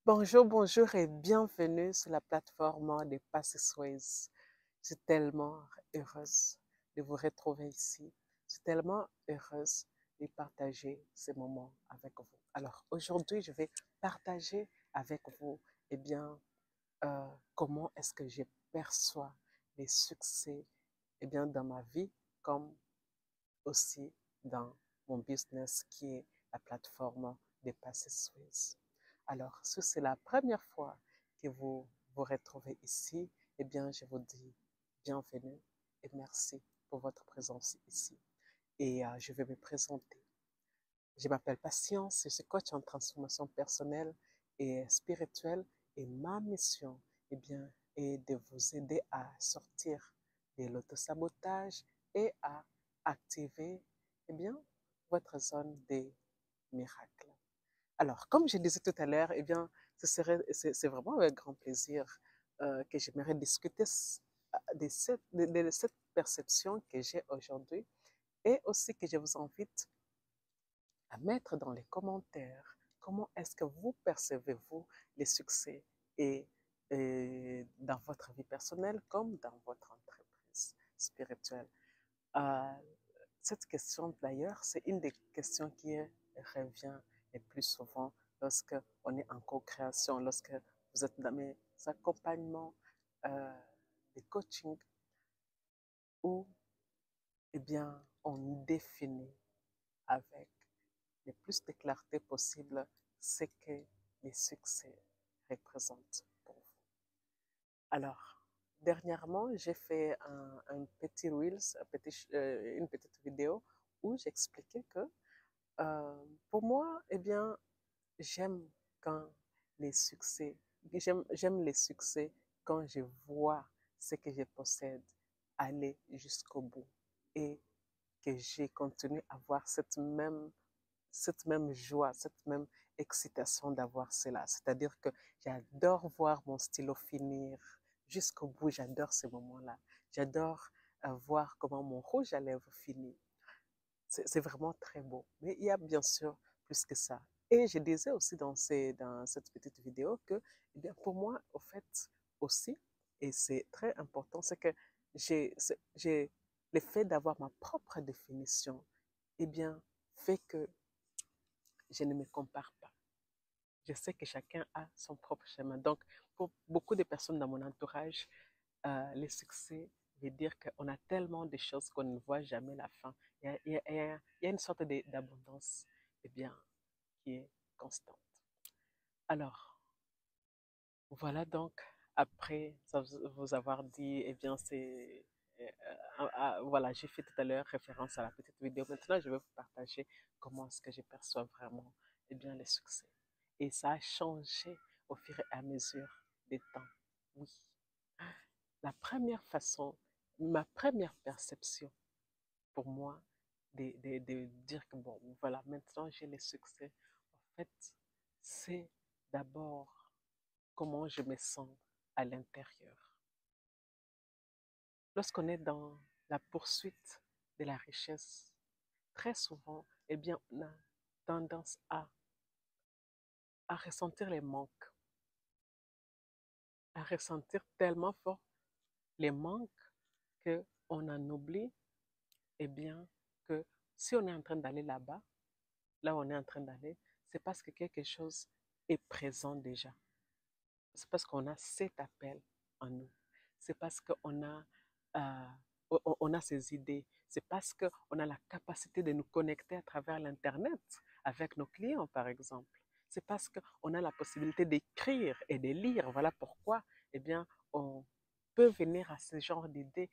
Bonjour, bonjour et bienvenue sur la plateforme des Passisways. Je suis tellement heureuse de vous retrouver ici. Je suis tellement heureuse de partager ces moments avec vous. Alors aujourd'hui, je vais partager avec vous, eh bien, comment est-ce que je perçois les succès, dans ma vie comme aussi dans mon business qui est la plateforme des Passisways. Alors, si c'est la première fois que vous vous retrouvez ici, eh bien, je vous dis bienvenue et merci pour votre présence ici. Et je vais me présenter. Je m'appelle Patience, je suis coach en transformation personnelle et spirituelle et ma mission, est de vous aider à sortir de l'autosabotage et à activer, votre zone des miracles. Alors, comme je disais tout à l'heure, c'est vraiment avec grand plaisir que j'aimerais discuter de cette perception que j'ai aujourd'hui et aussi que je vous invite à mettre dans les commentaires comment est-ce que vous percevez-vous les succès et, dans votre vie personnelle comme dans votre entreprise spirituelle. Euh, cette question, d'ailleurs, c'est une des questions qui revient le plus souvent lorsque on est en co-création, lorsque vous êtes dans mes accompagnements de coaching où, on définit avec le plus de clarté possible ce que les succès représentent pour vous. Alors, dernièrement, j'ai fait un petit Reels, une petite vidéo où j'expliquais que pour moi, j'aime quand les succès, j'aime les succès quand je vois ce que je possède aller jusqu'au bout et que j'ai continué à avoir cette même joie, cette même excitation d'avoir cela. C'est-à-dire que j'adore voir mon stylo finir jusqu'au bout, j'adore ces moments-là. J'adore voir comment mon rouge à lèvres finit. C'est vraiment très beau. Mais il y a bien sûr plus que ça. Et je disais aussi dans cette petite vidéo que, pour moi, au fait, aussi, et c'est très important, c'est que j'ai le fait d'avoir ma propre définition, fait que je ne me compare pas. Je sais que chacun a son propre chemin. Donc, pour beaucoup de personnes dans mon entourage, le succès veut dire qu'on a tellement de choses qu'on ne voit jamais la fin. Il y a une sorte d'abondance, qui est constante. Alors, voilà donc, après vous avoir dit, voilà, j'ai fait tout à l'heure référence à la petite vidéo. Maintenant, je vais vous partager comment est-ce que je perçois vraiment, les succès. Et ça a changé au fur et à mesure des temps. Oui. La première façon, ma première perception pour moi de dire que bon, voilà, maintenant j'ai le succès, en fait, c'est d'abord comment je me sens à l'intérieur. Lorsqu'on est dans la poursuite de la richesse, très souvent, on a tendance à ressentir les manques, à ressentir tellement fort les manques qu'on en oublie, eh bien, que si on est en train d'aller là-bas, là où on est en train d'aller, c'est parce que quelque chose est présent déjà. C'est parce qu'on a cet appel en nous. C'est parce qu'on a, on a ces idées. C'est parce qu'on a la capacité de nous connecter à travers l'Internet avec nos clients, par exemple. C'est parce qu'on a la possibilité d'écrire et de lire. Voilà pourquoi, on peut venir à ce genre d'idée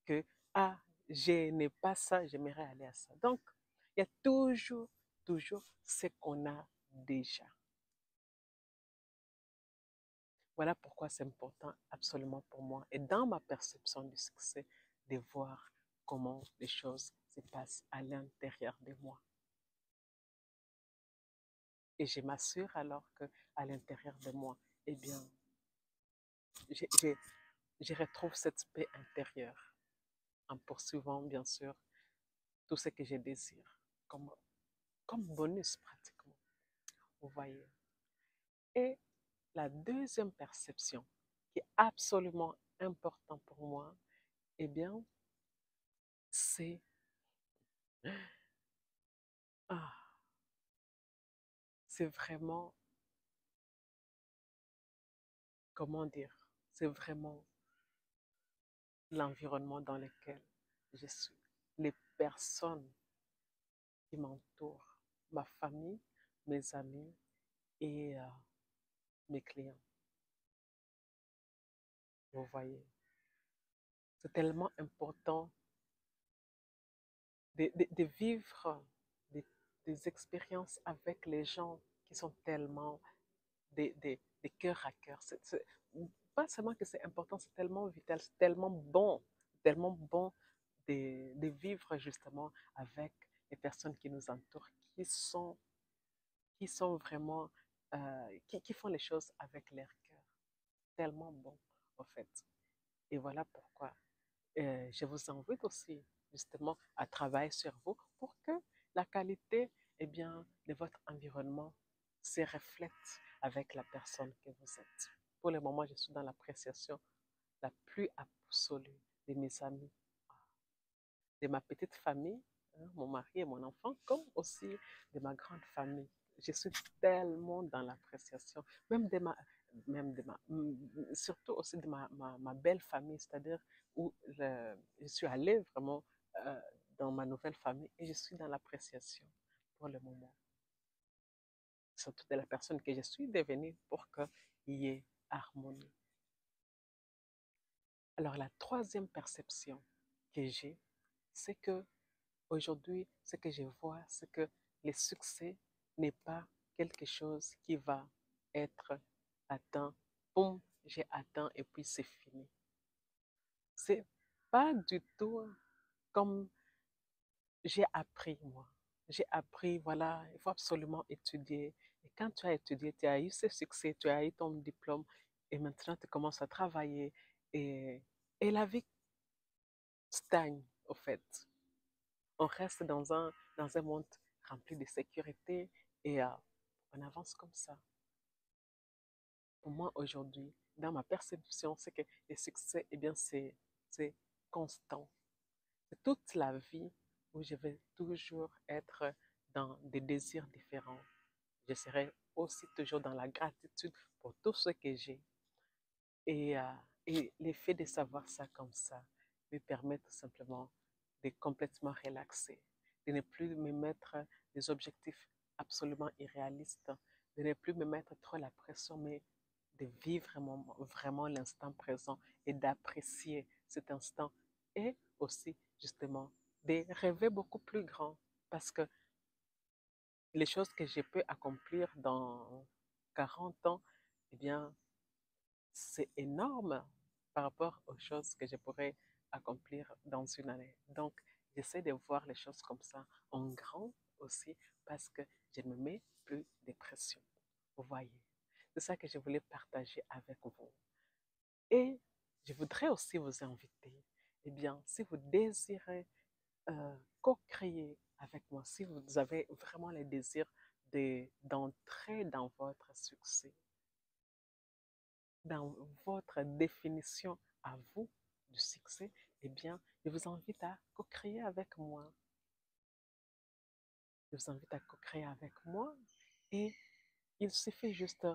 que, ah, je n'ai pas ça, j'aimerais aller à ça. Donc, il y a toujours ce qu'on a déjà. Voilà pourquoi c'est important absolument pour moi et dans ma perception du succès de voir comment les choses se passent à l'intérieur de moi. Et je m'assure alors qu'à l'intérieur de moi, eh bien, je, je, je retrouve cette paix intérieure en poursuivant, bien sûr, tout ce que je désire comme bonus pratiquement. Vous voyez. Et la deuxième perception qui est absolument importante pour moi, eh bien, c'est ah, c'est vraiment, comment dire, c'est vraiment l'environnement dans lequel je suis, les personnes qui m'entourent, ma famille, mes amis et mes clients. Vous voyez, c'est tellement important de vivre des, des expériences avec les gens qui sont tellement des cœur à cœur. Pas seulement que c'est important, c'est tellement vital, c'est tellement bon de vivre justement avec les personnes qui nous entourent, qui sont vraiment, qui font les choses avec leur cœur. Tellement bon, en fait. Et voilà pourquoi je vous invite aussi justement à travailler sur vous pour que la qualité eh bien, de votre environnement se reflète avec la personne que vous êtes. Pour le moment, je suis dans l'appréciation la plus absolue de mes amis, de ma petite famille, hein, mon mari et mon enfant, comme aussi de ma grande famille. Je suis tellement dans l'appréciation, même de ma, surtout aussi de ma belle famille, c'est-à-dire où je suis allée vraiment euh, dans ma nouvelle famille et je suis dans l'appréciation pour le moment, surtout de la personne que je suis devenue pour qu'il y ait harmonie. Alors la troisième perception que j'ai, c'est que aujourd'hui, ce que je vois, c'est que le succès n'est pas quelque chose qui va être atteint. Boum, j'ai atteint et puis c'est fini. C'est pas du tout comme j'ai appris, moi. J'ai appris, voilà, il faut absolument étudier. Et quand tu as étudié, tu as eu ce succès, tu as eu ton diplôme et maintenant tu commences à travailler et, et la vie stagne, au fait. On reste dans un monde rempli de sécurité et on avance comme ça. Pour moi, aujourd'hui, dans ma perception, c'est que le succès, eh bien, c'est constant. C'est toute la vie où je vais toujours être dans des désirs différents. Je serai aussi toujours dans la gratitude pour tout ce que j'ai. Et, euh, et l'effet de savoir ça comme ça me permet tout simplement de complètement relaxer, de ne plus me mettre des objectifs absolument irréalistes, de ne plus me mettre trop la pression, mais de vivre vraiment l'instant présent et d'apprécier cet instant et aussi justement de rêver beaucoup plus grand parce que les choses que je peux accomplir dans 40 ans, eh bien, c'est énorme par rapport aux choses que je pourrais accomplir dans une année. Donc, j'essaie de voir les choses comme ça, en grand aussi, parce que je ne me mets plus de pression. Vous voyez, c'est ça que je voulais partager avec vous. Et je voudrais aussi vous inviter, eh bien, si vous désirez co-créer avec moi, si vous avez vraiment le désir d'entrer dans votre succès, dans votre définition à vous du succès, eh bien, je vous invite à co-créer avec moi. Je vous invite à co-créer avec moi et il suffit juste,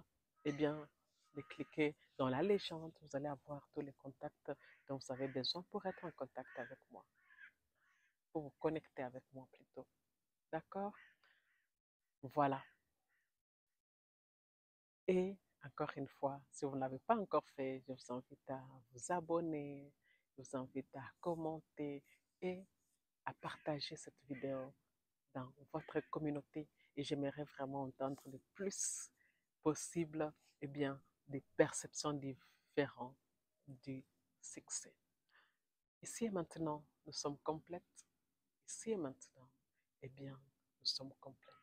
eh bien, de cliquer dans la légende. Vous allez avoir tous les contacts dont vous avez besoin pour être en contact avec moi, pour vous connecter avec moi plutôt. D'accord? Voilà. Et encore une fois, si vous ne l'avez pas encore fait, je vous invite à vous abonner, je vous invite à commenter et à partager cette vidéo dans votre communauté. Et j'aimerais vraiment entendre le plus possible, eh bien, des perceptions différentes du succès. Ici et maintenant, nous sommes complètes. Ici et maintenant, eh bien, nous sommes complets.